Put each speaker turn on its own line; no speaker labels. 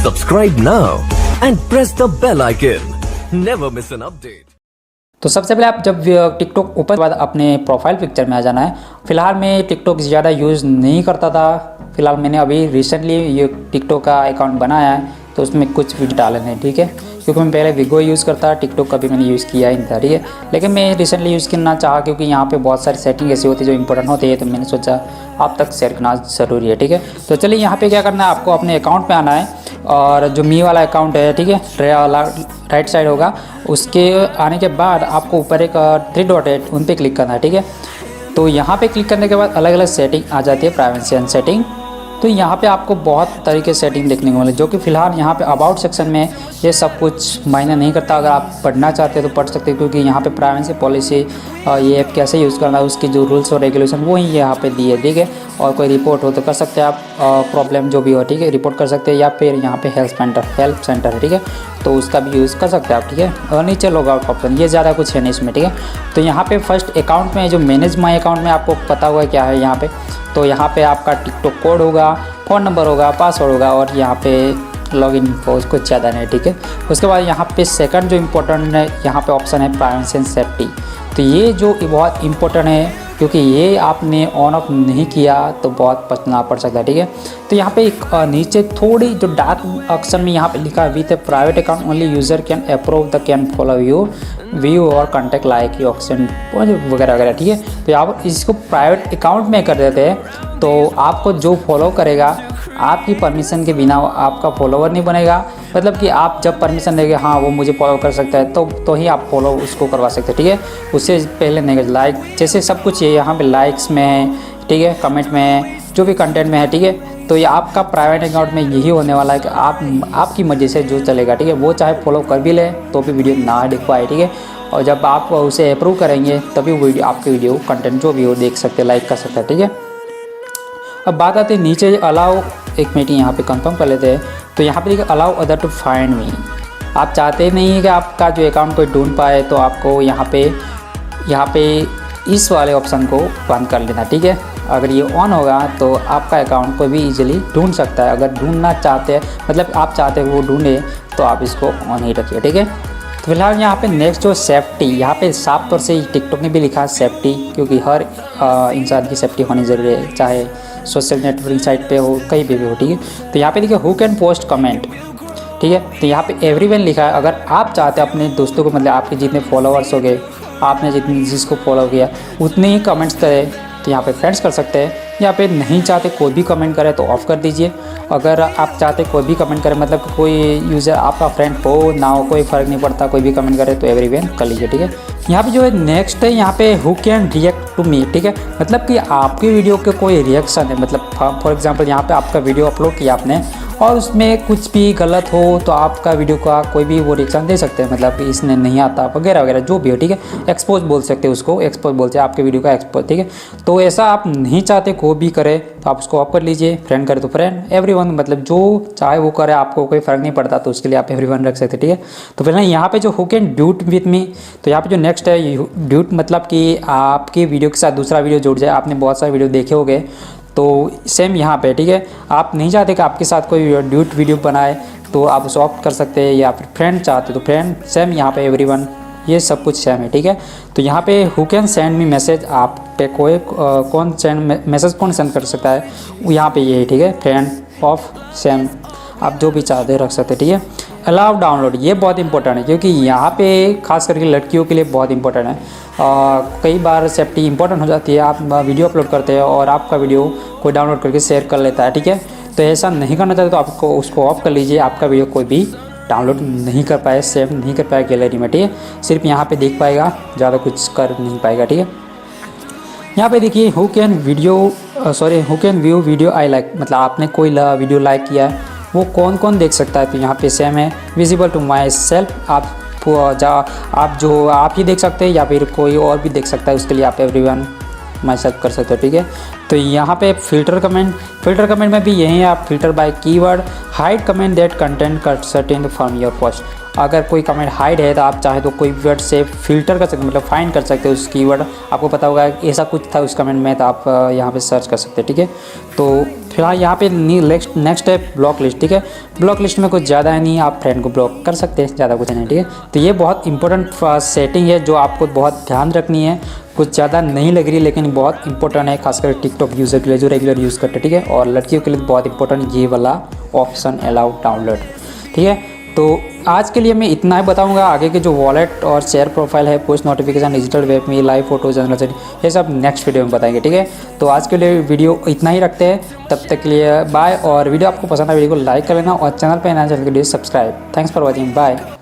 Subscribe now and press the bell icon. Never miss an update.
तो सबसे पहले आप जब टिकटॉक ओपन बाद अपने प्रोफाइल पिक्चर में आ जाना है। फ़िलहाल मैं टिकटॉक ज़्यादा यूज़ नहीं करता था। फ़िलहाल मैंने अभी रिसेंटली ये टिकटॉक का अकाउंट बनाया है, तो उसमें कुछ वीडियो डाले हैं, ठीक है। क्योंकि मैं पहले विगो यूज़ करता, टिकटॉक कभी मैंने यूज़ किया ही नहीं था, ठीक है। लेकिन मैं रिसेंटली यूज़ करना चाहा क्योंकि यहाँ पे बहुत सारी सेटिंग ऐसी होती है जो इंपॉर्टेंट होती है, तो मैंने सोचा आप तक शेयर करना ज़रूरी है, ठीक है। तो चलिए यहाँ पे क्या करना है, आपको अपने अकाउंट में आना है और जो मी वाला अकाउंट है, ठीक है, राइट साइड होगा, उसके आने के बाद आपको ऊपर एक 3 डॉट है, उन पर क्लिक करना है, ठीक है। तो यहाँ पे क्लिक करने के बाद अलग अलग सेटिंग आ जाती है, प्राइवेसी एंड सेटिंग। तो यहाँ पे आपको बहुत तरीके से सेटिंग देखने को मिले, जो कि फ़िलहाल यहाँ पे अबाउट सेक्शन में ये सब कुछ मायने नहीं करता। अगर आप पढ़ना चाहते हैं तो पढ़ सकते हैं, क्योंकि यहाँ पे प्राइवेसी पॉलिसी, ये ऐप कैसे यूज़ करना है, उसकी जो रूल्स और रेगुलेशन वो ही यहाँ पे दिए, ठीक है। और कोई रिपोर्ट हो तो कर सकते हैं आप, प्रॉब्लम जो भी हो, ठीक है, रिपोर्ट कर सकते हैं। या फिर यहाँ पे हेल्प सेंटर है, ठीक है, तो उसका भी यूज़ कर सकते हैं आप, ठीक है। और नीचे लॉग आउट ऑप्शन, ये ज़्यादा कुछ है नहीं इसमें, ठीक है। तो यहाँ पे फर्स्ट अकाउंट में जो मैनेज माई अकाउंट में आपको पता हुआ क्या है यहाँ पे, तो यहाँ पे आपका टिकटॉक कोड होगा, फ़ोन नंबर होगा, पासवर्ड होगा और यहाँ पे लॉगिन इन्फो, कुछ ज़्यादा नहीं, ठीक है। उसके बाद यहाँ पे सेकंड जो इम्पोर्टेंट है, यहाँ पे ऑप्शन है प्राइवेसी एंड सेफ्टी। तो ये जो बहुत इम्पोर्टेंट है, क्योंकि ये आपने ऑन ऑफ नहीं किया तो बहुत पछताना पड़ सकता है, ठीक है। तो यहाँ पे एक नीचे थोड़ी जो डार्क अक्षर में यहाँ पे लिखा है with private account only user can approve the can follow you view और कॉन्टैक्ट लाइक यू ऑप्शन वगैरह वगैरह, ठीक है। तो आप इसको प्राइवेट अकाउंट में कर देते हैं तो आपको जो फॉलो करेगा आपकी परमिशन के बिना आपका फॉलोवर नहीं बनेगा। मतलब कि आप जब परमिशन देंगे, हाँ वो मुझे फॉलो कर सकता है, तो ही आप फॉलो उसको करवा सकते हैं, ठीक है। उससे पहले नहीं, लाइक जैसे सब कुछ ये यहाँ पे लाइक्स में है, ठीक है, कमेंट में है, जो भी कंटेंट में है, ठीक है। तो ये आपका प्राइवेट अकाउंट में यही होने वाला है कि आपकी मर्ज़ी से जो चलेगा, ठीक है। वो चाहे फॉलो कर भी ले तो भी वीडियो ना देख पाए, ठीक है। और जब आप उसे अप्रूव करेंगे तभी वीडियो, आपके वीडियो कंटेंट जो भी हो देख सकते, लाइक कर सकते हैं, ठीक है। अब बात आती है नीचे अलाउ, एक मिनट यहाँ पे कंफर्म कर लेते हैं। तो यहाँ पे देखिए allow other to find me. आप चाहते नहीं है कि आपका जो अकाउंट कोई ढूंढ पाए, तो आपको यहाँ पे इस वाले ऑप्शन को बंद कर लेना, ठीक है। अगर ये ऑन होगा तो आपका अकाउंट कोई भी इजीली ढूंढ सकता है। अगर ढूंढना चाहते हैं, मतलब आप चाहते हैं वो ढूंढे, तो आप इसको ऑन ही रखिए, ठीक है। तो फिलहाल यहाँ पे नेक्स्ट जो सेफ्टी, यहाँ पे साफ तौर से टिकटॉक ने भी लिखा है सेफ्टी, क्योंकि हर इंसान की सेफ्टी होनी ज़रूरी है, चाहे सोशल नेटवर्किंग साइट पे हो, कहीं पे भी हो, ठीक है। तो यहाँ पे देखिए हु कैन पोस्ट कमेंट, ठीक है। तो यहाँ पे एवरीवन लिखा है। अगर आप चाहते हैं अपने दोस्तों को, मतलब आपके जितने फॉलोअर्स हो गए, आपने जिसको फॉलो किया उतने ही कमेंट्स करें, तो यहाँ पे फ्रेंड्स कर सकते हैं। यहाँ पे नहीं चाहते कोई भी कमेंट करे तो ऑफ़ कर दीजिए। अगर आप चाहते कोई भी कमेंट करे, मतलब कोई यूज़र आपका फ्रेंड हो ना हो, कोई फ़र्क नहीं पड़ता, कोई भी कमेंट करे तो एवरीवन कर लीजिए, ठीक है। यहाँ पे जो है नेक्स्ट है, यहाँ पे who can react to me, ठीक है। मतलब कि आपकी वीडियो के कोई रिएक्शन है, मतलब फॉर एग्जांपल यहाँ पे आपका वीडियो अपलोड किया आपने और उसमें कुछ भी गलत हो तो आपका वीडियो का कोई भी वो रिएक्शन दे सकते हैं, मतलब कि इसने नहीं आता वगैरह वगैरह जो भी हो, ठीक है। एक्सपोज बोल सकते हैं उसको, एक्सपोज बोलते हैं आपके वीडियो का एक्सपोज, ठीक है। तो ऐसा आप नहीं चाहते कोई भी करे तो आप उसको ऑफ कर लीजिए। फ्रेंड करे तो फ्रेंड, एवरीवन, मतलब जो चाहे वो करे, आपको कोई फ़र्क नहीं पड़ता, तो उसके लिए आप एवरीवन रख सकते हैं, ठीक है। तो फिलहाल यहाँ पे जो who can duet with me, तो यहाँ पे जो नेक्स्ट है ड्यूट, मतलब कि आपकी वीडियो के साथ दूसरा वीडियो जुड़ जाए। आपने बहुत सारे वीडियो देखे होंगे, तो सेम यहाँ पे, ठीक है। आप नहीं चाहते कि आपके साथ कोई ड्यूट वीडियो बनाए तो आप उसे ऑफ कर सकते हैं, या फिर फ्रेंड चाहते तो फ्रेंड, सेम यहाँ पे एवरीवन, ये सब कुछ सेम है, ठीक है। तो यहाँ पे who can send me message, आप पे कोई कौन सेंड कर सकता है, यहाँ पे ये है, ठीक है। फ्रेंड ऑफ सेम, आप जो भी चाहते रख सकते हैं, ठीक है। अलाउ डाउनलोड, ये बहुत इंपॉर्टेंट है, क्योंकि यहाँ पे खास करके लड़कियों के लिए बहुत इंपॉर्टेंट है। कई बार सेफ्टी इंपॉर्टेंट हो जाती है, आप वीडियो अपलोड करते हैं और आपका वीडियो कोई डाउनलोड करके शेयर कर लेता है, ठीक है। तो ऐसा नहीं करना चाहते तो आपको उसको ऑफ कर लीजिए। आपका वीडियो कोई भी डाउनलोड नहीं कर पाए, सेव नहीं कर पाए गैलरी में, ठीक है। सिर्फ यहाँ पे देख पाएगा, ज़्यादा कुछ कर नहीं पाएगा, ठीक है। यहाँ पे देखिए who can view video I like, मतलब आपने कोई वीडियो लाइक किया है वो कौन कौन देख सकता है। तो यहाँ पे सेम है विजिबल टू माई सेल्फ, आप ही देख सकते हैं या फिर कोई और भी देख सकता है, उसके लिए आप एवरीवन माई सेल्फ कर सकते हो, ठीक है। तो यहाँ पे फिल्टर कमेंट में भी यही है, आप filter by keyword hide comment that content cut certain from your post. अगर कोई कमेंट हाइड है तो आप चाहे तो कोई वर्ड से फिल्टर कर सकते, मतलब फाइंड कर सकते हो उस कीवर्ड। आपको पता होगा ऐसा कुछ था उस कमेंट में, तो आप यहाँ पे सर्च कर सकते हैं, ठीक है। तो फिलहाल यहाँ पे नेक्स्ट है ब्लॉक लिस्ट, ठीक है। ब्लॉक लिस्ट में कुछ ज़्यादा है नहीं, आप फ्रेंड को ब्लॉक कर सकते हैं, ज़्यादा कुछ नहीं, ठीक है। तो ये बहुत इंपॉर्टेंट सेटिंग है जो आपको बहुत ध्यान रखनी है। कुछ ज़्यादा नहीं लग रही लेकिन बहुत इंपॉर्टेंट है, खासकर टिकटॉक यूज़र के लिए जो रेगुलर यूज़ करते हैं, ठीक है। और लड़कियों के लिए बहुत इंपॉर्टेंट ये वाला ऑप्शन अलाउ डाउनलोड, ठीक है। तो आज के लिए मैं इतना ही बताऊंगा। आगे के जो वॉलेट और शेयर प्रोफाइल है, पोस्ट नोटिफिकेशन, डिजिटल वेब में लाइव फोटो जनरल, ये सब नेक्स्ट वीडियो में बताएंगे, ठीक है। तो आज के लिए वीडियो इतना ही रखते हैं, तब तक के लिए बाय। और वीडियो आपको पसंद है वीडियो को लाइक कर लेना और चैनल पर नया चैनल के लिए subscribe. Thanks for watching, bye.